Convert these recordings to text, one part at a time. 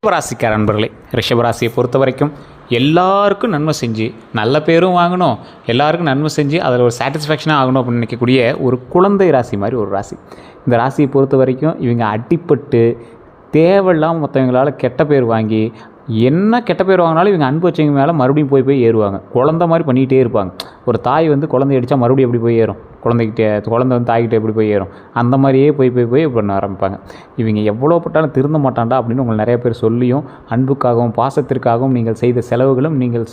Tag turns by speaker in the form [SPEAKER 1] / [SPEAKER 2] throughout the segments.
[SPEAKER 1] ரிஷபராசிக்கார நண்பர்களே, ரிஷபராசியை பொறுத்த வரைக்கும் எல்லாருக்கும் நன்மை செஞ்சு நல்ல பேரும் வாங்கணும், எல்லாருக்கும் நன்மை செஞ்சு அதில் ஒரு சாட்டிஸ்ஃபேக்ஷனாக ஆகணும் அப்படின்னு நினைக்கக்கூடிய ஒரு குழந்தை ராசி மாதிரி ஒரு ராசி. இந்த ராசியை பொறுத்த வரைக்கும் இவங்க அடிப்பட்டு தேவையில்லாமல் மற்றவங்களால் கெட்ட பேர் வாங்கி என்ன கெட்ட பேர் வாங்கினாலும் இவங்க அன்பு வச்சவங்க மேலே மறுபடியும் போய் ஏறுவாங்க. குழந்த மாதிரி பண்ணிகிட்டே இருப்பாங்க. ஒரு தாய் குழந்தை அடித்தா மறுபடியும் எப்படி போய் ஏறும், குழந்தை தாய்கிட்ட எப்படி போய் ஏறும், அந்த மாதிரியே போய் பண்ண ஆரம்பிப்பாங்க. இவங்க எவ்வளோ பட்டாலும் திருந்த மாட்டாண்டா அப்படின்னு உங்களை நிறைய பேர் சொல்லியும் அன்புக்காகவும் பாசத்திற்காகவும் நீங்கள் செய்த செலவுகளும் நீங்கள்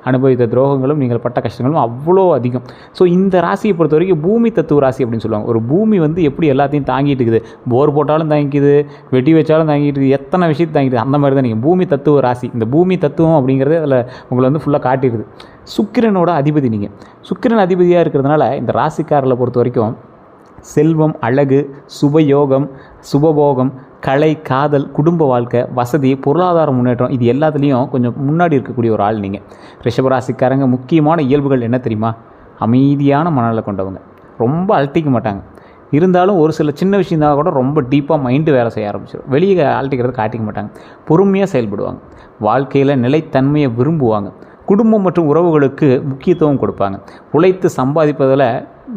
[SPEAKER 1] அனுபவித்த துரோகங்களும் நீங்கள் பட்ட கஷ்டங்களும் அவ்வளோ அதிகம். ஸோ இந்த ராசியை பொறுத்த வரைக்கும் பூமி தத்துவ ராசி அப்படின்னு சொல்லுவாங்க. ஒரு பூமி எப்படி எல்லாத்தையும் தாங்கிட்டு இருக்குது, போர் போட்டாலும் தாங்கிக்குது, வெட்டி வச்சாலும் தாங்கிட்டு இருக்குது, எத்தனை விஷயத்தை தாங்கிட்டு, அந்த மாதிரி தான் நீங்கள் பூமி தத்துவ ராசி. இந்த பூமி தத்துவம் அப்படிங்கிறது அதில் உங்களை ஃபுல்லாக காட்டிடுது. சுக்கிரனோட அதிபதி நீங்கள். சுக்கிரன் அதிபதியாக இருக்கிறதுனால இந்த ராசிக்காரர்களை பொறுத்த வரைக்கும் செல்வம், அழகு, சுபயோகம், சுபபோகம், கலை, காதல், குடும்ப வாழ்க்கை, வசதி, பொருளாதார முன்னேற்றம், இது எல்லாத்துலேயும் கொஞ்சம் முன்னாடி இருக்கக்கூடிய ஒரு ஆள் நீங்கள். ரிஷபராசிக்காரங்க முக்கியமான இயல்புகள் என்ன தெரியுமா? அமைதியான மனநிலை கொண்டவங்க, ரொம்ப அழட்டிக்க மாட்டாங்க. இருந்தாலும் ஒரு சில சின்ன விஷயம் தான் கூட ரொம்ப டீப்பாக மைண்டு வேலை செய்ய ஆரம்பிச்சிடும். வெளியே அழட்டிக்கிறத காட்டிக்க மாட்டாங்க. பொறுமையாக செயல்படுவாங்க. வாழ்க்கையில் நிலைத்தன்மையை விரும்புவாங்க. குடும்பம் மற்றும் உறவுகளுக்கு முக்கியத்துவம் கொடுப்பாங்க. உழைத்து சம்பாதிப்பதில்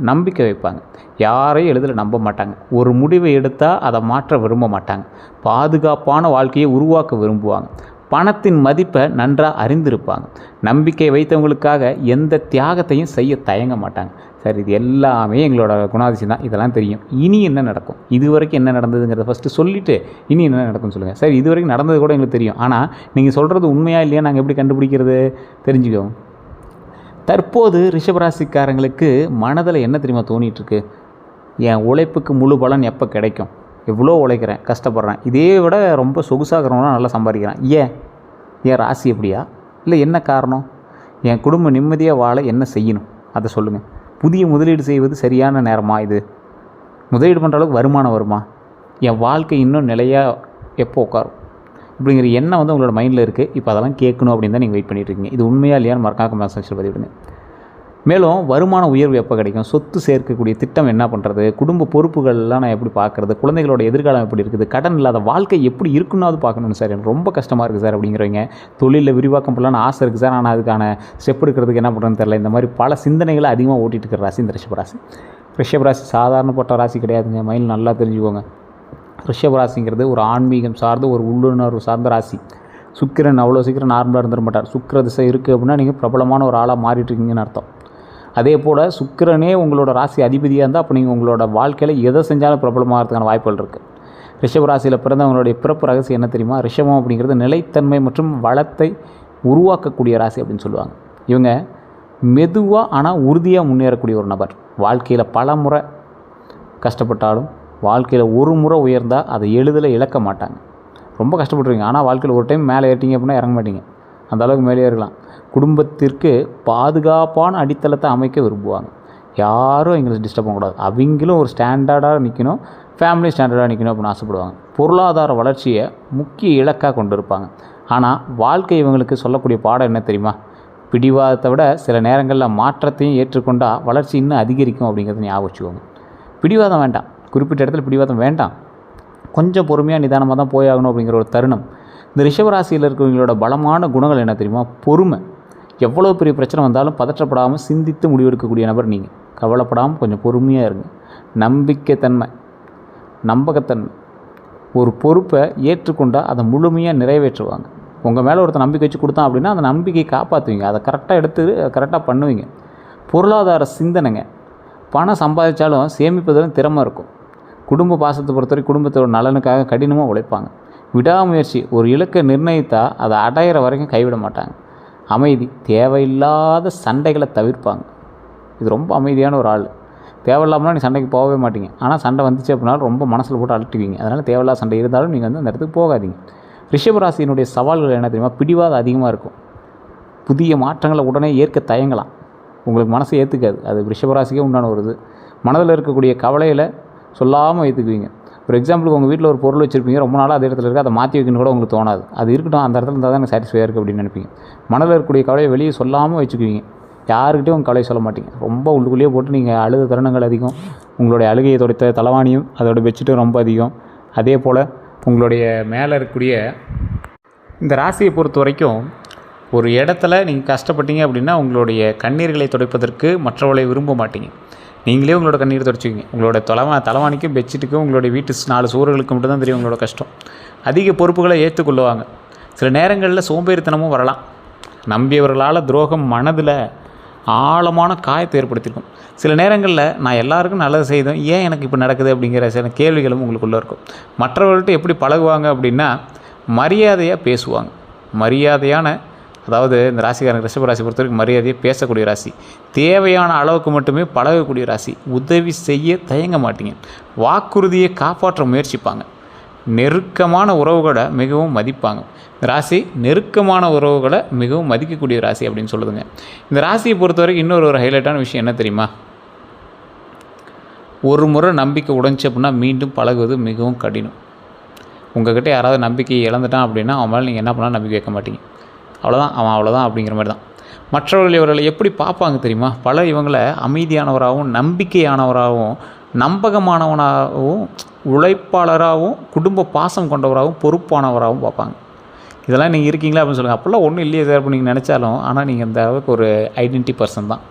[SPEAKER 1] நம்பிக்கை வைப்பாங்க. யாரையும் எளிதில் நம்ப மாட்டாங்க. ஒரு முடிவை எடுத்தால் அதை மாற்ற விரும்ப மாட்டாங்க. பாதுகாப்பான வாழ்க்கையை உருவாக்க விரும்புவாங்க. பணத்தின் மதிப்பை நன்றாக அறிந்திருப்பாங்க. நம்பிக்கை வைத்தவங்களுக்காக எந்த தியாகத்தையும் செய்ய தயங்க மாட்டாங்க. சார், இது எல்லாமே எங்களோட குணாதிசயம் தான், இதெல்லாம் தெரியும். இனி என்ன நடக்கும், இது வரைக்கும் என்ன நடந்ததுங்கிறத ஃபஸ்ட்டு சொல்லிவிட்டு இனி என்ன நடக்கும்னு சொல்லுங்கள். சார், இது வரைக்கும் நடந்தது கூட எங்களுக்கு தெரியும், ஆனால் நீங்கள் சொல்கிறது உண்மையாக இல்லையா நாங்கள் எப்படி கண்டுபிடிக்கிறது, தெரிஞ்சுக்கோங்க. தற்போது ரிஷபராசிக்காரங்களுக்கு மனதில் என்ன தெரியுமா தோணிகிட்ருக்கு? என் உழைப்புக்கு முழு பலன் எப்போ கிடைக்கும், எவ்வளோ உழைக்கிறேன், கஷ்டப்படுறேன், இதே விட ரொம்ப சொகுசாகிறவனா நல்லா சம்பாதிக்கிறேன். ஏன் ராசி எப்படியா, இல்லை என்ன காரணம்? என் குடும்ப நிம்மதியாக வாழ என்ன செய்யணும் அதை சொல்லுங்கள். புதிய முதலீடு செய்வது சரியான நேரமா? இது முதலீடு பண்ணுற அளவுக்கு வருமானம் வருமா? என் வாழ்க்கை இன்னும் நிலையாக எப்போ உட்காரும் இப்படிங்கிற எண்ணம் உங்களோட மைண்டில் இருக்குது. இப்போ அதெல்லாம் கேட்கணும் அப்படின்னு தான் நீங்கள் வெயிட் பண்ணிட்டுருக்கீங்க. இது உண்மையாக இல்லையான்னு மறக்காம மெசேஜில் பதிவிடுங்க. மேலும் வருமான உயர்வு எப்போ கிடைக்கும், சொத்து சேர்க்கக்கூடிய திட்டம் என்ன பண்ணுறது, குடும்ப பொறுப்புகள்லாம் நான் எப்படி பார்க்குறது, குழந்தைகளோட எதிர்காலம் எப்படி இருக்குது, கடன் இல்லாத வாழ்க்கை எப்படி இருக்குன்னு பார்க்கணும் சார், எனக்கு ரொம்ப கஷ்டமாக இருக்குது சார் அப்படிங்கிறவங்க, தொழிலில் விரிவாக்கம் பண்ணலான்னு ஆசை இருக்குது சார், ஆனால் அதுக்கான ஸ்டெப் எடுக்கிறதுக்கு என்ன பண்ணுறதுன்னு தெரியல. இந்த மாதிரி பல சிந்தனைகளை அதிகமாக ஓட்டிகிட்டு இருக்கிற ராசி இந்த ரிஷபராசி. ரிஷபராசி சாதாரணப்பட்ட ராசி கிடையாதுங்க, மைண்ட் நல்லா தெரிஞ்சுக்கோங்க. ரிஷபராசிங்கிறது ஒரு ஆன்மீகம் சார்ந்த ஒரு உள்ளுணர்வு சார்ந்த ராசி. சுக்கிரன் அவ்வளோ சீக்கிரம் நார்மலாக இருந்துட மாட்டார். சுக்கிர திசை இருக்குது அப்படின்னா நீங்கள் பிரபலமான ஒரு ஆளாக மாறிட்டுருக்கீங்கன்னு அர்த்தம். அதே போல் சுக்கிரனே உங்களோட ராசி அதிபதியாக இருந்தால் அப்போ நீங்கள் உங்களோட வாழ்க்கையில் எதை செஞ்சாலும் பிரபலமாகிறதுக்கான வாய்ப்புகள் இருக்குது. ரிஷபராசியில் பிறந்தவங்களுடைய பிறப்பு ரகசியம் என்ன தெரியுமா? ரிஷபம் அப்படிங்கிறது நிலைத்தன்மை மற்றும் வளத்தை உருவாக்கக்கூடிய ராசி அப்படின்னு சொல்லுவாங்க. இவங்க மெதுவாக ஆனால் உறுதியாக முன்னேறக்கூடிய ஒரு நபர். வாழ்க்கையில் பல முறை கஷ்டப்பட்டாலும் வாழ்க்கையில் ஒரு முறை உயர்ந்தால் அதை எளிதில் இழக்க மாட்டாங்க. ரொம்ப கஷ்டப்பட்டுருவீங்க, ஆனால் வாழ்க்கையில் ஒரு டைம் மேலே ஏறிட்டீங்க அப்படின்னா இறங்க மாட்டீங்க, அந்த அளவுக்கு மேலே ஏறலாம். குடும்பத்திற்கு பாதுகாப்பான அடித்தளத்தை அமைக்க விரும்புவாங்க. யாரும் எங்களுக்கு டிஸ்டர்ப் பண்ணக்கூடாது, அவங்களும் ஒரு ஸ்டாண்டர்டாக நிற்கணும், ஃபேமிலி ஸ்டாண்டர்டாக நிற்கணும் அப்படின்னு ஆசைப்படுவாங்க. பொருளாதார வளர்ச்சியை முக்கிய இலக்காக கொண்டு இருப்பாங்க. ஆனால் வாழ்க்கை இவங்களுக்கு சொல்லக்கூடிய பாடம் என்ன தெரியுமா? பிடிவாதத்தை விட சில நேரங்களில் மாற்றத்தையும் ஏற்றுக்கொண்டால் வளர்ச்சி இன்னும் அதிகரிக்கும் அப்படிங்கிறத ஞாபகம் வச்சுக்கோங்க. பிடிவாதம் வேண்டாம், குறிப்பிட்ட இடத்துல பிடிவாதம் வேண்டாம், கொஞ்சம் பொறுமையாக நிதானமாக தான் போயாகணும் அப்படிங்கிற ஒரு தருணம். இந்த ரிஷபராசியில் இருக்கிறவங்களோட பலமான குணங்கள் என்ன தெரியுமா? பொறுமை. எவ்வளோ பெரிய பிரச்சனை வந்தாலும் பதற்றப்படாமல் சிந்தித்து முடிவெடுக்கக்கூடிய நபர் நீங்கள். கவலைப்படாமல் கொஞ்சம் பொறுமையாக இருங்க. நம்பிக்கைத்தன்மை, நம்பகத்தன்மை. ஒரு பொறுப்பை ஏற்றுக்கொண்டால் அதை முழுமையாக நிறைவேற்றுவாங்க. உங்கள் மேலே ஒருத்தர் நம்பிக்கை வச்சு கொடுத்தான் அப்படின்னா அந்த நம்பிக்கையை காப்பாற்றுவீங்க, அதை கரெக்டாக எடுத்து கரெக்டாக பண்ணுவீங்க. பொருளாதார சிந்தனைங்க. பணம் சம்பாதிச்சாலும் சேமிப்பதிலும் திறமை இருக்கும். குடும்ப பாசத்தை பொறுத்தவரை குடும்பத்தோட நலனுக்காக கடினமாக உழைப்பாங்க. விடாமுயற்சி. ஒரு இலக்கை நிர்ணயித்தால் அதை அடையிற வரைக்கும் கைவிட மாட்டாங்க. அமைதி. தேவையில்லாத சண்டைகளை தவிர்ப்பாங்க. இது ரொம்ப அமைதியான ஒரு ஆள். தேவையில்லாமலாம் நீங்கள் சண்டைக்கு போகவே மாட்டீங்க, ஆனால் சண்டை வந்துச்சு அப்படின்னாலும் ரொம்ப மனசில் போட்டு அழட்டுவீங்க. அதனால் தேவையில்லாத சண்டை இருந்தாலும் நீங்கள் அந்த இடத்துக்கு போகாதீங்க. ரிஷபராசியினுடைய சவால்கள் என்ன தெரியுமா? பிடிவாதம் அதிகமாக இருக்கும். புதிய மாற்றங்களை உடனே ஏற்க தயங்கலாம், உங்களுக்கு மனசை ஏற்றுக்காது. அது ரிஷபராசிக்கே உண்டான ஒரு இது. மனதில் இருக்கக்கூடிய கவலையில் சொல்லாமல் ஏற்றுக்குவீங்க. ஒரு எக்ஸாம்பிளுக்கு உங்கள் வீட்டில் ஒரு பொருள் வச்சுருப்பீங்க, ரொம்ப நாளாக அதே இடத்துல இருக்குது, அதை மாற்றி வைக்கணும் கூட உங்களுக்கு தோணாது. அது இருக்கட்டும், அந்த இடத்துல இருந்தால் தான் எனக்கு சாட்டிஸ்ஃபையாக இருக்குது அப்படின்னு நினைப்பீங்க. மனதில் இருக்கக்கூடிய கவலையை வெளியே சொல்லாமல் வச்சுக்குவீங்க. யாருக்கிட்டையும் உங்கள் கவலையை சொல்ல மாட்டீங்க. ரொம்ப உள்ளுக்குள்ளேயே போட்டு நீங்கள் அழுத தருணங்கள் அதிகம். உங்களுடைய அழுகையை தொடுத்த தலைவாணியும் அதோட பெட்ஷீட்டும் ரொம்ப அதிகம். அதே போல் உங்களுடைய மேலே இருக்கக்கூடிய இந்த ராசியை பொறுத்த வரைக்கும் ஒரு இடத்துல நீங்கள் கஷ்டப்பட்டீங்க அப்படின்னா உங்களுடைய கண்ணீர்களை துடைப்பதற்கு மற்றவர்களை விரும்ப மாட்டீங்க. நீங்களே உங்களோட கண்ணீர் துடைச்சிக்கிங்க. உங்களோட தலைவாணிக்கும் பெட்ஷீட்டுக்கும் உங்களுடைய வீட்டு 4 சுவர்களுக்கு மட்டும் தான் தெரியும் உங்களோட கஷ்டம். அதிக பொறுப்புகளை ஏற்றுக்கொள்ளுவாங்க. சில நேரங்களில் சோம்பேறித்தனமும் வரலாம். நம்பியவர்களால் துரோகம் மனதில் ஆழமான காயத்தை ஏற்படுத்தியிருக்கும். சில நேரங்களில் நான் எல்லாருக்கும் நல்லது செய்தோம், ஏன் எனக்கு இப்போ நடக்குது அப்படிங்கிற சில கேள்விகளும் உங்களுக்குள்ளே இருக்கும். மற்றவர்கள்ட்ட எப்படி பழகுவாங்க அப்படின்னா மரியாதையாக பேசுவாங்க. மரியாதையான, அதாவது இந்த ராசிக்காரங்க ரிஷப ராசி பொறுத்த வரைக்கும் மரியாதையை பேசக்கூடிய ராசி. தேவையான அளவுக்கு மட்டுமே பழகக்கூடிய ராசி. உதவி செய்ய தயங்க மாட்டீங்க. வாக்குறுதியை காப்பாற்ற முயற்சிப்பாங்க. நெருக்கமான உறவுகளை மிகவும் மதிப்பாங்க. இந்த ராசி நெருக்கமான உறவுகளை மிகவும் மதிக்கக்கூடிய ராசி அப்படின்னு சொல்லுதுங்க. இந்த ராசியை பொறுத்த வரைக்கும் இன்னொரு ஹைலைட்டான விஷயம் என்ன தெரியுமா? ஒரு முறை நம்பிக்கை உடைஞ்சி அப்படின்னா மீண்டும் பழகுவது மிகவும் கடினம். உங்கள்கிட்ட யாராவது நம்பிக்கையை இழந்துட்டான் அப்படின்னா அவன் மேலே நீங்கள் என்ன பண்ணாலும் நம்பிக்கை வைக்க மாட்டீங்க. அவ்வளோதான் அப்படிங்கிற மாதிரி தான். மற்றவர்கள் இவர்களை எப்படி பார்ப்பாங்க தெரியுமா? பலர் இவங்களை அமைதியானவராகவும் நம்பிக்கையானவராகவும் நம்பகமானவனாகவும் உழைப்பாளராகவும் குடும்ப பாசம் கொண்டவராகவும் பொறுப்பானவராகவும் பார்ப்பாங்க. இதெல்லாம் நீங்கள் இருக்கீங்களா அப்படின்னு சொல்லுங்கள். அப்போல்லாம் ஒன்றும் இல்லையே சார் அப்படின்னு நீங்கள் நினச்சாலும், ஆனால் நீங்கள் இந்த அளவுக்கு ஒரு ஐடென்டி பர்சன் தான்.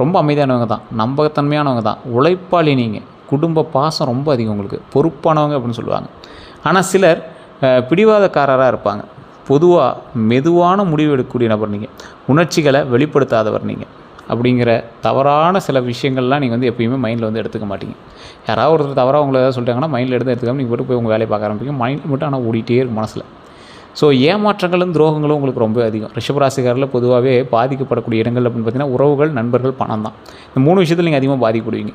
[SPEAKER 1] ரொம்ப அமைதியானவங்க தான், நம்பகத்தன்மையானவங்க தான், உழைப்பாளி. நீங்கள் குடும்ப பாசம் ரொம்ப அதிகம், உங்களுக்கு பொறுப்பானவங்க அப்படின்னு சொல்லுவாங்க. ஆனால் சிலர் பிடிவாதக்காரராக இருப்பாங்க. பொதுவாக மெதுவான முடிவு எடுக்கக்கூடிய நபர் நீங்கள். உணர்ச்சிகளை வெளிப்படுத்தாதவர் நீங்கள். அப்படிங்கிற தவறான சில விஷயங்கள்லாம் நீங்கள் வந்து எப்பயுமே மைண்டில் வந்து எடுத்துக்க மாட்டீங்க. யாராவது ஒருத்தர் தவறாக உங்களை ஏதாவது சொல்லிட்டாங்கன்னா மைண்டில் எடுத்துக்காமல் நீங்கள் போய் உங்கள் வேலையை பார்க்க ஆரம்பிப்பீங்க. மைண்ட் மட்டும் ஆனால் ஓடிட்டே இருக்கும் மனசில். ஸோ ஏமாற்றங்களும் துரோகங்களும் உங்களுக்கு ரொம்ப அதிகம். ரிஷபராசிக்காரில் பொதுவாகவே பாதிக்கப்படக்கூடிய இடங்கள் அப்படின்னு பார்த்தீங்கன்னா உறவுகள், நண்பர்கள், பணம் தான். இந்த 3 விஷயத்தில் நீங்கள் அதிகமாக பாதிக்கப்படுவீங்க.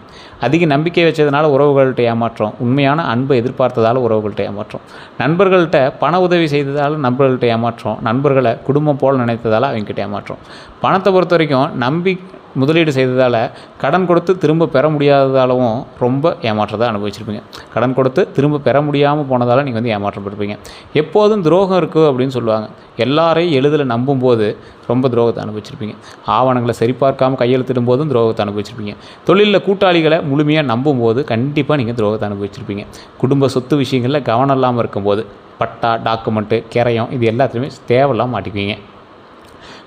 [SPEAKER 1] அதிக நம்பிக்கை வச்சதுனால உறவுகள்கிட்ட ஏமாற்றம், உண்மையான அன்பை எதிர்பார்த்ததால் உறவுகள்கிட்ட ஏமாற்றம், நண்பர்கள்ட்ட பண உதவி செய்ததால் நண்பர்கள்ட்ட ஏமாற்றம், நண்பர்களை குடும்பம் போல் நினைத்ததால் அவங்ககிட்ட ஏமாற்றம். பணத்தை பொறுத்த வரைக்கும் முதலீடு செய்ததால் கடன் கொடுத்து திரும்ப பெற முடியாததாலும் ரொம்ப ஏமாற்றத்தை அனுபவிச்சிருப்பீங்க. கடன் கொடுத்து திரும்ப பெற முடியாமல் போனதால் நீங்கள் வந்து ஏமாற்றப்பட்டிருப்பீங்க. எப்போதும் துரோகம் இருக்குது அப்படின்னு சொல்லுவாங்க. எல்லாரையும் எளிதில் நம்பும்போது ரொம்ப துரோகத்தை அனுபவிச்சிருப்பீங்க. ஆவணங்களை சரிபார்க்காமல் கையெழுத்திடும் போதும் துரோகத்தை அனுபவிச்சிருப்பீங்க. தொழிலில் கூட்டாளிகளை முழுமையாக நம்பும்போது கண்டிப்பாக நீங்கள் துரோகத்தை அனுபவிச்சிருப்பீங்க. குடும்ப சொத்து விஷயங்களில் கவனம் இல்லாமல் இருக்கும்போது பட்டா, டாக்குமெண்ட்டு, கிரையம் இது எல்லாத்துலேயுமே தேவையில்லாமல் மாட்டிக்குவீங்க.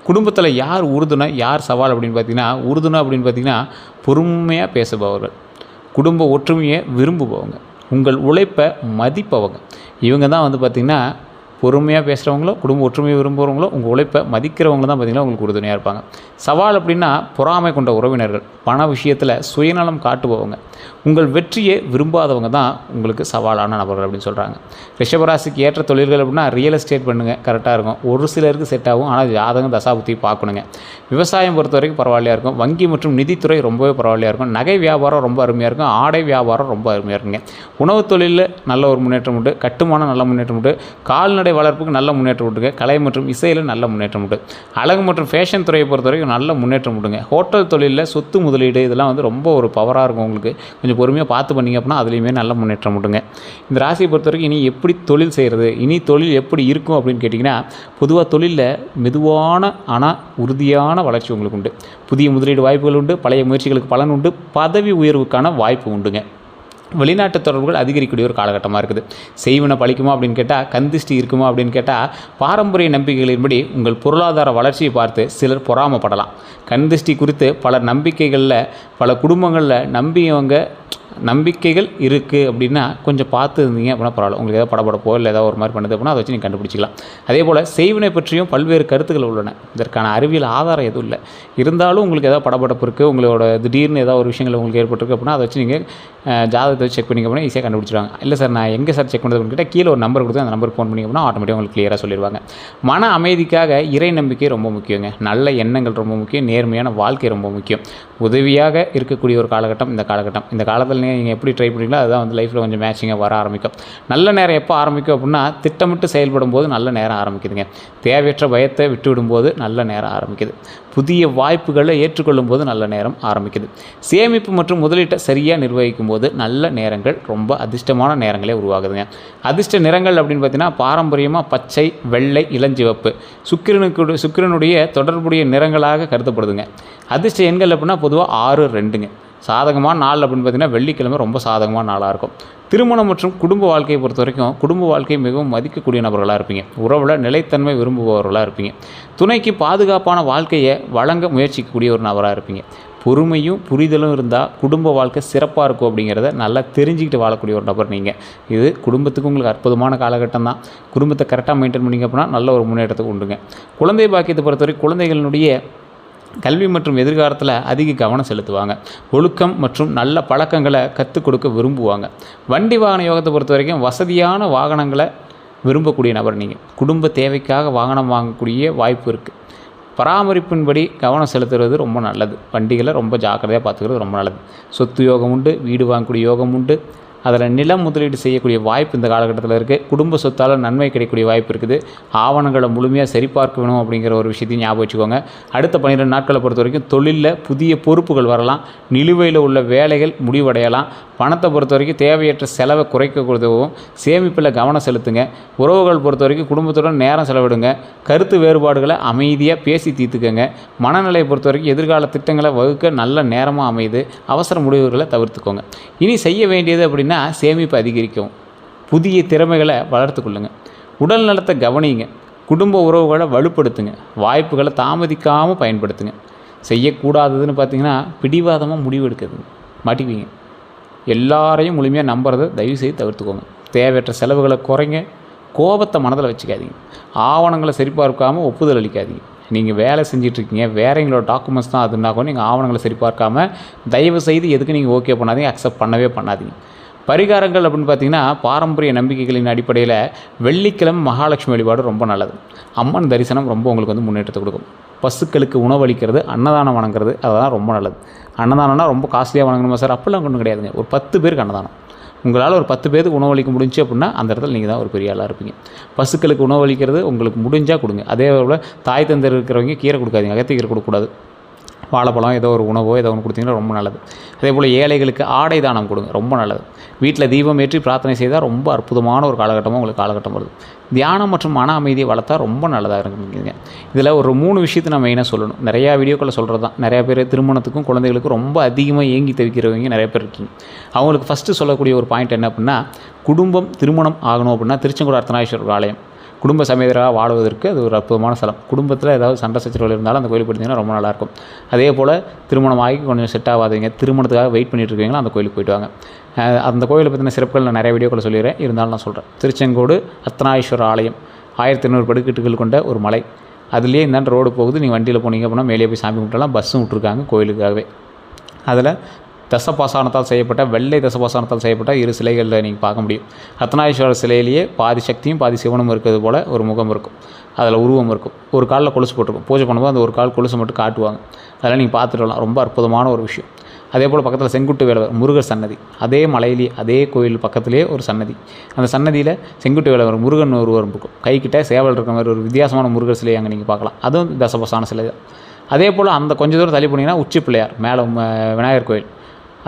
[SPEAKER 1] குடும்பத்தில் யார் உறுதுணை, யார் சவால் அப்படின்னு பார்த்தீங்கன்னா பொறுமையாக பேசுபவர்கள், குடும்ப ஒற்றுமையை விரும்புபவங்க, உங்கள் உழைப்பை மதிப்பவங்க. இவங்க தான் வந்து பார்த்திங்கன்னா பொறுமையாக பேசுகிறவங்களோ, குடும்ப ஒற்றுமையை விரும்புகிறவங்களோ, உங்கள் உழைப்பை மதிக்கிறவங்க தான் பார்த்திங்கன்னா உங்களுக்கு உறுதுணையாக இருப்பாங்க. சவால் அப்படின்னா பொறாமை கொண்ட உறவினர்கள், பண விஷயத்தில் சுயநலம் காட்டுபவங்க, உங்கள் வெற்றியை விரும்பாதவங்க தான் உங்களுக்கு சவாலான நபர்கள் அப்படின்னு சொல்கிறாங்க. ரிஷபராசிக்கு ஏற்ற தொழில்கள் அப்படின்னா ரியல் எஸ்டேட் பண்ணுங்கள், கரெக்டாக இருக்கும். ஒரு சிலருக்கு செட் ஆகும், ஆனால் ஜாதகம் தசாபுத்தி பார்க்கணுங்க. விவசாயம் பொறுத்த வரைக்கும் பரவாயில்லையாக இருக்கும். வங்கி மற்றும் நிதித்துறை ரொம்பவே பரவாயில்லையாக இருக்கும். நகை வியாபாரம் ரொம்ப அருமையாக இருக்கும். ஆடை வியாபாரம் ரொம்ப அருமையாக இருக்குங்க. உணவு தொழிலில் நல்ல ஒரு முன்னேற்றம் உண்டு. கட்டுமானம் நல்ல முன்னேற்றம் உண்டு. கால்நடை வளர்ப்புக்கு நல்ல முன்னேற்றம் உண்டுங்க. கலை மற்றும் இசையில் நல்ல முன்னேற்றம் உண்டு. அழகு மற்றும் ஃபேஷன் துறையை பொறுத்த வரைக்கும் நல்ல முன்னேற்றம் உண்டுங்க. ஹோட்டல் தொழிலில் சொத்து முதலீடு இதெல்லாம் வந்து ரொம்ப ஒரு பவராக இருக்கும். உங்களுக்கு கொஞ்சம் பொறுமையாக பார்த்து பண்ணிங்க அப்படின்னா அதுலேயுமே நல்ல முன்னேற்றம் உண்டுங்க. இந்த ராசியை பொறுத்த வரைக்கும் இனி எப்படி தொழில் செய்கிறது, இனி தொழில் எப்படி இருக்கும் அப்படின்னு கேட்டிங்கன்னா, பொதுவாக தொழிலில் மெதுவான ஆனால் உறுதியான வளர்ச்சி உங்களுக்கு உண்டு. புதிய முதலீடு வாய்ப்புகள் உண்டு. பழைய முயற்சிகளுக்கு பலன் உண்டு. பதவி உயர்வுக்கான வாய்ப்பு உண்டுங்க. வெளிநாட்டு தொடர்புகள் அதிகரிக்கக்கூடிய ஒரு காலகட்டமாக இருக்குது. செய்வன பழிக்குமா அப்படின்னு கேட்டால், கந்திஷ்டி இருக்குமா அப்படின்னு கேட்டால், பாரம்பரிய நம்பிக்கைகளின்படி உங்கள் பொருளாதார வளர்ச்சியை பார்த்து சிலர் பொறாமப்படலாம். கந்திஷ்டி குறித்து பல நம்பிக்கைகளில், பல குடும்பங்களில் நம்பிக்கைகள் இருக்குது அப்படின்னா கொஞ்சம் பார்த்து இருந்தீங்க அப்படின்னா பரவாயில்ல. உங்களுக்கு ஏதாவது படப்படப்போ இல்லை ஏதாவது ஒரு மாதிரி பண்ணுது அப்படின்னா அதை வச்சு நீங்கள் கண்டுபிடிச்சிக்கலாம். அதே போல் செய்வினை பற்றியும் பல்வேறு கருத்துக்கள் உள்ளன. இதற்கான அறிவியல் ஆதாரம் எதுவும் இல்லை. இருந்தாலும் உங்களுக்கு ஏதாவது படப்படப்பு இருக்குது, உங்களோட திடீர்னு ஏதாவது ஒரு விஷயங்கள் உங்களுக்கு ஏற்பட்டிருக்கு அப்படின்னா அதை வச்சு நீங்கள் ஜாதகத்தை வச்சு செக் பண்ணிங்க அப்படின்னா ஈஸியாக கண்டுபிடிச்சிடுவாங்க. இல்லை சார் நான் எங்கே சார் செக் பண்ணுறது கேட்டால் கீழே ஒரு நம்பர் கொடுத்து அந்த நம்பருக்கு ஃபோன் பண்ணிங்க அப்படின்னா ஆட்டோமேட்டிக்காக உங்களுக்கு கிளியராக சொல்லிடுவாங்க. மன அமைதிக்காக இறை நம்பிக்கை ரொம்ப முக்கியங்க. நல்ல எண்ணங்கள் ரொம்ப முக்கியம். நேர்மையான வாழ்க்கை ரொம்ப முக்கியம். உதவியாக இருக்கக்கூடிய ஒரு காலகட்டம் இந்த காலகட்டம். இந்த காலத்தில் நீங்கள் எப்படி ட்ரை பண்ணுறீங்களோ அதுதான் வந்து லைஃப்பில் கொஞ்சம் மேட்சிங்காக வர ஆரம்பிக்கும். நல்ல நேரம் எப்போ ஆரம்பிக்கும் அப்படின்னா திட்டமிட்டு செயல்படும் போது நல்ல நேரம் ஆரம்பிக்குதுங்க. தேவையற்ற பயத்தை விட்டுவிடும்போது நல்ல நேரம் ஆரம்பிக்குது. புதிய வாய்ப்புகளை ஏற்றுக்கொள்ளும் போது நல்ல நேரம் ஆரம்பிக்குது. சேமிப்பு மற்றும் முதலீட்டை சரியாக நிர்வகிக்கும் போது நல்ல நேரங்கள் ரொம்ப அதிர்ஷ்டமான நேரங்களே உருவாகுதுங்க. அதிர்ஷ்ட நிறங்கள் அப்படின்னு பார்த்தீங்கன்னா பாரம்பரியமாக பச்சை, வெள்ளை, இளஞ்சிவப்பு சுக்கிரனுடைய தொடர்புடைய நிறங்களாக கருதப்படுதுங்க. அதிர்ஷ்ட எண்கள் அப்படின்னா பொதுவாக 6, 2ங்க. சாதகமான நாள் அப்படின்னு பார்த்திங்கன்னா வெள்ளிக்கிழமை ரொம்ப சாதகமான நாளாக இருக்கும். திருமணம் மற்றும் குடும்ப வாழ்க்கையை பொறுத்த வரைக்கும் குடும்ப வாழ்க்கையை மிகவும் மதிக்கக்கூடிய நபர்களாக இருப்பீங்க. உறவில் நிலைத்தன்மை விரும்புபவர்களாக இருப்பீங்க. துணைக்கு பாதுகாப்பான வாழ்க்கையை வழங்க முயற்சிக்கக்கூடிய ஒரு நபராக இருப்பீங்க. பொறுமையும் புரிதலும் இருந்தால் குடும்ப வாழ்க்கை சிறப்பாக இருக்கும் அப்படிங்கிறத நல்லா தெரிஞ்சுக்கிட்டு வாழக்கூடிய ஒரு நபர் நீங்கள். இது குடும்பத்துக்கு உங்களுக்கு அற்புதமான காலகட்டம் தான். குடும்பத்தை கரெக்டாக மெயின்டைன் பண்ணிங்க அப்படின்னா நல்ல ஒரு முன்னேற்றத்துக்கு உண்டுங்க. குழந்தை பாக்கியத்தை பொறுத்தவரை குழந்தைகளினுடைய கல்வி மற்றும் எதிர்காலத்தில் அதிக கவனம் செலுத்துவாங்க. ஒழுக்கம் மற்றும் நல்ல பழக்கங்களை கற்றுக் கொடுக்க விரும்புவாங்க. வண்டி வாகன யோகத்தை பொறுத்த வரைக்கும் வசதியான வாகனங்களை விரும்பக்கூடிய நபர் நீங்கள். குடும்ப தேவைக்காக வாகனம் வாங்கக்கூடிய வாய்ப்பு இருக்குது. பராமரிப்பின்படி கவனம் செலுத்துறது ரொம்ப நல்லது. வண்டிகளை ரொம்ப ஜாக்கிரதையாக பார்த்துக்கிறது ரொம்ப நல்லது. சொத்து யோகம் உண்டு, வீடு வாங்கக்கூடிய யோகம் உண்டு. அதில் நிலம் முதலீடு செய்யக்கூடிய வாய்ப்பு இந்த காலகட்டத்தில் இருக்குது. குடும்ப சொத்தால் நன்மை கிடைக்கக்கூடிய வாய்ப்பு இருக்குது. ஆவணங்களை முழுமையாக சரிபார்க்கணும் அப்படிங்கிற ஒரு விஷயத்தையும் ஞாபகம் வச்சுக்கோங்க. அடுத்த 12 நாட்களை பொறுத்த வரைக்கும் தொழிலில் புதிய பொறுப்புகள் வரலாம். நிலுவையில் உள்ள வேலைகள் முடிவடையலாம். பணத்தை பொறுத்த வரைக்கும் தேவையற்ற செலவை குறைக்க உதவும். சேமிப்பில் கவனம் செலுத்துங்க. உறவுகள் பொறுத்த வரைக்கும் குடும்பத்துடன் நேரம் செலவிடுங்க. கருத்து வேறுபாடுகளை அமைதியாக பேசி தீர்த்துக்கங்க. மனநிலையை பொறுத்த வரைக்கும் எதிர்கால திட்டங்களை வகுக்க நல்ல நேரமாக அமையுது. அவசர முடிவுகளை தவிர்த்துக்கோங்க. இனி செய்ய வேண்டியது அப்படின்னா சேமிப்பு அதிகரிக்கும். புதிய திறமைகளை வளர்த்துக்கொள்ளுங்க. உடல் நலத்தை கவனிங்க. குடும்ப உறவுகளை வலுப்படுத்துங்க. வாய்ப்புகளை தாமதிக்காமல் பயன்படுத்துங்க. செய்யக்கூடாததுன்னு பார்த்தீங்கன்னா பிடிவாதமாக முடிவு எடுக்கிறது மாட்டிக்குவீங்க. எல்லாரையும் முழுமையாக நம்புறதை தயவுசெய்து தவிர்த்துக்கோங்க. தேவையற்ற செலவுகளை குறைங்க. கோபத்தை மனதில் வச்சுக்காதீங்க. ஆவணங்களை சரிபார்க்காமல் ஒப்புதல் அளிக்காதீங்க. நீங்கள் வேலை செஞ்சிட்ருக்கீங்க, வேற எங்களோட டாக்குமெண்ட்ஸ் தான் அதுனா கூட நீங்கள் ஆவணங்களை சரிபார்க்காமல் தயவுசெய்து எதுக்கு நீங்கள் ஓகே பண்ணாதீங்க, அக்செப்ட் பண்ணவே பண்ணாதீங்க. பரிகாரங்கள் அப்படின்னு பார்த்திங்கன்னா பாரம்பரிய நம்பிக்கைகளின் அடிப்படையில் வெள்ளிக்கிழமை மகாலட்சுமி வழிபாடு ரொம்ப நல்லது. அம்மன் தரிசனம் ரொம்ப உங்களுக்கு வந்து முன்னேற்றத்தை கொடுக்கும். பசுக்களுக்கு உணவளிக்கிறது, அன்னதானம் வணங்குறது அதெல்லாம் ரொம்ப நல்லது. அன்னதானம்னா ரொம்ப காஸ்ட்லியாக வணங்கணுமா சார்? அப்படிலாம் ஒன்றும் கிடையாதுங்க. ஒரு 10 பேருக்கு அன்னதானம். உங்களால் ஒரு 10 பேருக்கு உணவளிக்க முடிஞ்சு அப்படின்னா அந்த இடத்துல நீங்கள் தான் ஒரு பெரிய ஆளாக இருப்பீங்க. பசுக்களுக்கு உணவளிக்கிறது உங்களுக்கு முடிஞ்சால் கொடுங்க. அதே போல் தாய் தந்தர் இருக்கிறவங்க கீரை கொடுக்காதீங்க. அகத்திக்கீரை கொடுக்கக்கூடாது. வாழைப்பழம் ஏதோ ஒரு உணவோ ஏதோ ஒன்று கொடுத்தீங்கன்னா ரொம்ப நல்லது. அதே போல் ஏழைகளுக்கு ஆடை தானம் கொடுங்க, ரொம்ப நல்லது. வீட்டில் தீபம் ஏற்றி பிரார்த்தனை செய்தால் ரொம்ப அற்புதமான ஒரு காலகட்டமாக உங்களுக்கு காலகட்டம் வருது. தியானம் மற்றும் மன அமைதியை வளர்த்தா ரொம்ப நல்லதாக இருக்குங்க. இதில் ஒரு 3 விஷயத்தை நான் மெயினாக சொல்லணும். நிறையா வீடியோக்களை சொல்கிறது தான். நிறையா பேர் திருமணத்துக்கும் குழந்தைகளுக்கும் ரொம்ப அதிகமாக ஏங்கி தவிக்கிறவங்க நிறைய பேர் இருக்கீங்க. அவங்களுக்கு ஃபஸ்ட்டு சொல்லக்கூடிய ஒரு பாயிண்ட் என்ன அப்படின்னா, குடும்பம் திருமணம் ஆகணும் அப்படின்னா திருச்செங்கோடு அர்த்தநாரீஸ்வரர் ஆலயம் குடும்ப சமேதராக வாழுவதற்கு அது ஒரு அற்புதமான ஸ்தலம். குடும்பத்தில் ஏதாவது சண்டை சச்சரவுகள் இருந்தாலும் அந்த கோயிலுக்கு போயிட்டீங்கன்னா ரொம்ப நல்லாயிருக்கும். அதே போல் திருமணம் ஆகி கொஞ்சம் செட் ஆகாதீங்க, திருமணத்துக்காக வெயிட் பண்ணிட்டு இருக்கீங்களா, அந்த கோயிலுக்கு போயிட்டு வாங்க. அந்த கோயிலை பற்றின சிறப்புகள் நான் நிறைய வீடியோக்களை சொல்லிடுறேன். இருந்தாலும் நான் சொல்கிறேன். திருச்செங்கோடு அர்த்தநாரீஸ்வரர் ஆலயம் 1800 படிக்கட்டுகள் கொண்ட ஒரு மலை. அதுலேயே இந்த ரோடு போகுது. நீங்கள் வண்டியில் போனீங்க அப்படின்னா மேலே போய் சாமி கும்பிட்டலாம். பஸ்ஸும் விட்ருக்காங்க கோயிலுக்காகவே. அதில் தசபாசானத்தால் செய்யப்பட்ட வெள்ளை தசபாசானத்தால் செய்யப்பட்ட 2 சிலைகளில் நீங்கள் பார்க்க முடியும். அர்த்தநாரீஸ்வரர் சிலையிலேயே பாதி சக்தியும் பாதி சிவனும் இருக்கிறது போல் ஒரு முகம் இருக்கும். அதில் உருவம் இருக்கும். ஒரு காலில் கொலுசு போட்டிருக்கும். பூஜை பண்ணும்போது அந்த ஒரு கால் கொலுசை மட்டும் காட்டுவாங்க. அதெல்லாம் நீங்கள் பார்த்துட்டு வரலாம். ரொம்ப அற்புதமான ஒரு விஷயம். அதே போல் பக்கத்தில் செங்குட்டு வேலவர் முருகர் சன்னதி, அதே மலையிலேயே அதே கோயில் பக்கத்துலேயே ஒரு சன்னதி. அந்த சன்னதியில் செங்குட்டு வேலவர் முருகன் ஒருவர் இருக்கும். கைக்கிட்ட சேவல் இருக்கிற மாதிரி ஒரு வித்தியாசமான முருகர் சிலையை அங்கே நீங்கள் பார்க்கலாம். அதுவும் தசபாசான சிலை தான். அதே போல் அந்த கொஞ்சம் தூரம் தள்ளி போனீங்கன்னா உச்சி பிள்ளையார் மேலே விநாயகர் கோயில்,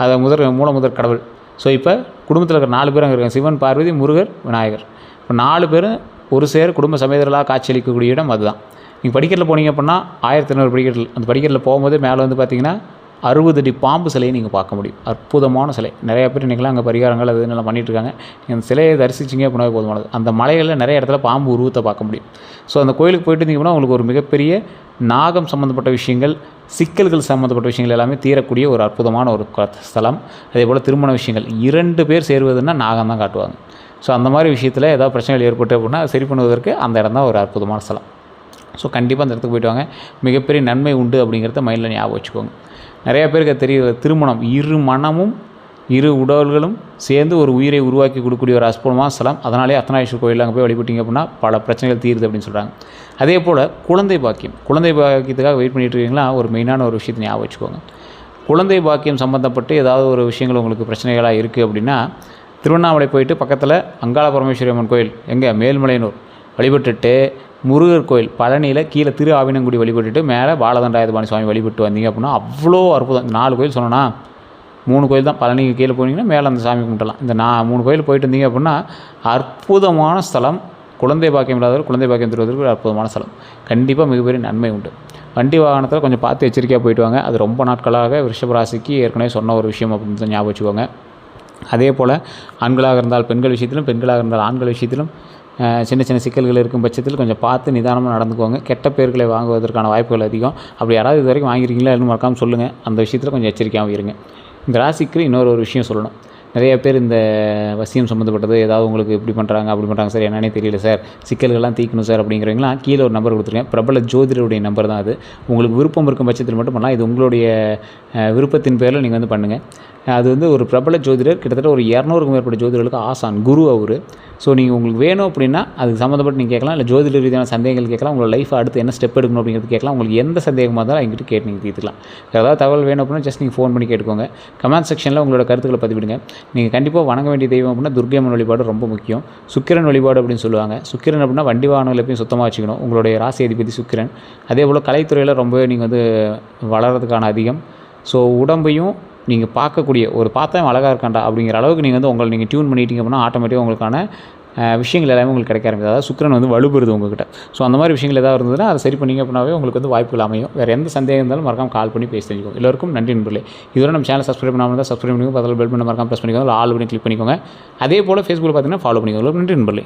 [SPEAKER 1] அதை மூலமுதற் கடவுள். ஸோ இப்போ குடும்பத்தில் இருக்கிற 4 பேர் அங்கே இருக்காங்க. சிவன், பார்வதி, முருகர், விநாயகர். இப்போ 4 பேரும் ஒரு சேர குடும்ப சமேதர்களாக காட்சியளிக்கக்கூடிய இடம் அதுதான். நீங்கள் படிக்கட்டில் போனீங்க அப்படின்னா 1200 படிக்கட்டில் அந்த படிக்கட்டில் போகும்போது மேலே வந்து பார்த்தீங்கன்னா 60 அடி பாம்பு சிலையை நீங்கள் பார்க்க முடியும். அற்புதமான சிலை. நிறையா பேர் இன்றைக்கெலாம் அங்கே பரிகாரங்கள் அது நல்லா பண்ணிகிட்ருக்காங்க. நீங்கள் அந்த சிலையை தரிசிச்சிங்க அப்படின்னா போதுமானது. அந்த மலைகளில் நிறைய இடத்துல பாம்பு உருவத்தை பார்க்க முடியும். ஸோ அந்த கோயிலுக்கு போயிட்டு இருந்தீங்கன்னா உங்களுக்கு ஒரு மிகப்பெரிய நாகம் சம்மந்தப்பட்ட விஷயங்கள், சிக்கல்கள் சம்மந்தப்பட்ட விஷயங்கள் எல்லாமே தீரக்கூடிய ஒரு அற்புதமான ஒரு ஸ்தலம். அதே போல் திருமண விஷயங்கள் 2 பேர் சேருவதுன்னா நாகம் தான் காட்டுவாங்க. ஸோ அந்த மாதிரி விஷயத்தில் ஏதாவது பிரச்சனைகள் ஏற்பட்டு அப்படின்னா சரி பண்ணுவதற்கு அந்த இடம் தான் ஒரு அற்புதமான ஸ்தலம். ஸோ கண்டிப்பாக அந்த இடத்துக்கு போய்ட்டு வாங்க. மிகப்பெரிய நன்மை உண்டு அப்படிங்கிறத மைண்டில் ஞாபகம் வச்சுக்கோங்க. நிறையா பேருக்கு தெரிய திருமணம் 2 மனமும் 2 உடல்களும் சேர்ந்து ஒரு உயிரை உருவாக்கி கொடுக்கக்கூடிய ஒரு அற்புதமான ஸ்தலம். அதனாலே அர்த்தநாரீஸ்வரர் கோயில் அங்கே போய் வழிபட்டிங்க அப்படின்னா பல பிரச்சனைகள் தீருது அப்படின்னு சொல்கிறாங்க. அதே போல் குழந்தை பாக்கியம் பாக்கியத்துக்காக வெயிட் பண்ணிட்டு இருக்கீங்களா, ஒரு மெயினான ஒரு விஷயத்தை ஞாபகம் வச்சுக்கோங்க. குழந்தை பாக்கியம் சம்மந்தப்பட்டு ஏதாவது ஒரு விஷயங்கள் உங்களுக்கு பிரச்சனைகளாக இருக்குது அப்படின்னா திருவண்ணாமலை போயிட்டு பக்கத்தில் அங்காள பரமேஸ்வரி அம்மன் கோயில் எங்கே மேல்மலையனூர் வழிபட்டுட்டு, முருகர் கோயில் பழனியில் கீழே திரு ஆவினங்குடி வழிபட்டுட்டு மேலே பாலதண்டாயுதபாணி சுவாமி வழிபட்டு வந்தீங்க அப்படின்னா அவ்வளோ அற்புதம். 4 கோயில் சொன்னோன்னா 3 கோயில் தான். பழனிக்கு கீழே போனீங்கன்னா மேலே அந்த சாமி கும்பிட்டலாம். இந்த 3 கோயில் போயிட்டு வந்தீங்க அப்படின்னா அற்புதமான ஸ்தலம். குழந்தை பாக்கியம் இல்லாதவர் குழந்தை பாக்கியம் தருவதற்கு ஒரு அற்புதமான ஸ்தலம். கண்டிப்பாக மிகப்பெரிய நன்மை உண்டு. வண்டி வாகனத்தில் கொஞ்சம் பார்த்து எச்சரிக்கையாக போயிட்டு வாங்க. அது ரொம்ப நாட்களாக விருஷப ராசிக்கு ஏற்கனவே சொன்ன ஒரு விஷயம் அப்படின்னு ஞாபகம் வச்சுக்கோங்க. அதே போல் ஆண்களாக இருந்தால் பெண்கள் விஷயத்திலும், பெண்களாக இருந்தால் ஆண்கள் விஷயத்திலும் சின்ன சின்ன சிக்கல்கள் இருக்கும் பட்சத்தில் கொஞ்சம் பார்த்து நிதானமாக நடந்துக்கோங்க. கெட்ட பேர்களை வாங்குவதற்கான வாய்ப்புகள் அதிகம். அப்படி யாராவது இது வரைக்கும் வாங்கியிருக்கீங்களா இன்னும் மறக்காமல் சொல்லுங்கள். அந்த விஷயத்தில் கொஞ்சம் எச்சரிக்கையாகவும் இருங்க. இந்த ராசிக்கு இன்னொரு விஷயம் சொல்லணும். நிறைய பேர் இந்த வசியம் சம்மந்தப்பட்டது ஏதாவது உங்களுக்கு இப்படி பண்ணுறாங்க அப்படி பண்ணுறாங்க சார், என்னன்னே தெரியல சார், சிக்கல்கள்லாம் தீர்க்கணும் சார் அப்படிங்கிறவங்களாம் கீழே ஒரு நம்பர் கொடுத்துருக்கேன். பிரபல ஜோதிடருடைய நம்பர் தான் அது. உங்களுக்கு விருப்பம் இருக்கும் பட்சத்தில் மட்டும் பண்ணலாம். இது உங்களுடைய விருப்பத்தின் பேரில் நீங்கள் வந்து பண்ணுங்கள். அது வந்து ஒரு பிரபல ஜோதிடர், கிட்டத்தட்ட ஒரு 200க்கும் மேற்பட்ட ஜோதிடர்களுக்கு ஆசான், குரு அவர். ஸோ நீங்கள் உங்களுக்கு வேணும் அப்படின்னா அதுக்கு சம்மந்தப்பட்டு நீங்கள் கேட்கலாம். இல்லை ஜோதிட ரீதியான சந்தேகங்கள் கேட்கலாம். உங்களோட லைஃப்பை அடுத்து என்ன ஸ்டெப் எடுக்கணும் அப்படிங்கிறது கேட்கலாம். உங்களுக்கு எந்த சந்தேகமாக இருந்தாலும் எங்கிட்ட கேட்டு நீங்கள் தீர்த்துக்கலாம். ஏதாவது தகவல் வேணும் அப்படின்னா ஜஸ்ட் நீங்கள் ஃபோன் பண்ணி கேட்டுக்கோங்க. கமெண்ட் செக்ஷனில் உங்களோட கருத்துக்களை பதிவிடுங்க. நீங்கள் கண்டிப்பாக வணங்க வேண்டிய தெய்வம் அப்படின்னா துர்க்கையம்மன் வழிபாடு ரொம்ப முக்கியம். சுக்கிரன் வழிபாடு அப்படின்னு சொல்லுவாங்க. சுக்கிரன் அப்படின்னா வண்டி வாகனங்கள் எப்பயும் சுத்தமாக வச்சுக்கணும். உங்களுடைய ராசி அதிபதி சுக்கிரன். அதே போல் கலைத்துறையில் ரொம்பவே நீங்கள் வந்து வளர்கிறதுக்கான அதிகம். ஸோ உடம்பையும் நீங்கள் பார்க்கக்கூடிய ஒரு பார்த்தா அழகாக இருக்காண்டா அப்படிங்கிற அளவுக்கு நீங்கள் வந்து உங்களை நீங்கள் டியூன் பண்ணிட்டீங்க அப்படின்னா ஆட்டோமேட்டிக்காக உங்களுக்கான விஷயங்கள் எல்லாமே உங்களுக்கு கிடைக்க ஆரம்பிக்குது. அதாவது சுக்கிரன் வந்து வலுப்பெறுது உங்கள்கிட்ட. ஸோ அந்த மாதிரி விஷயங்கள் ஏதாவது இருந்ததுன்னா அதை சரி பண்ணிங்க அப்படின்னாவே உங்களுக்கு வந்து வாய்ப்புகள் அமையும். வேறு எந்த சந்தேகம் இருந்தாலும் மறக்காமல் கால் பண்ணி பேசி தெரிஞ்சுக்கோங்க. எல்லோருக்கும் நன்றி நண்பர்களே. இதுவரை நம்ம சேனல் சப்ஸ்கிரைப் பண்ணாமல் தான் சப்ஸ்கிரைப் பண்ணிக்கோங்க. பதில் பெல் பண்ண மறக்காமல் ப்ரெஸ் பண்ணிக்கோங்க. ஆல் பண்ணி கிளிக் பண்ணிக்கோங்க. அதே போல் ஃபேஸ்புக்கில் பார்த்தீங்கன்னா ஃபாலோ பண்ணிக்கோங்க. நன்றி நண்பர்களே.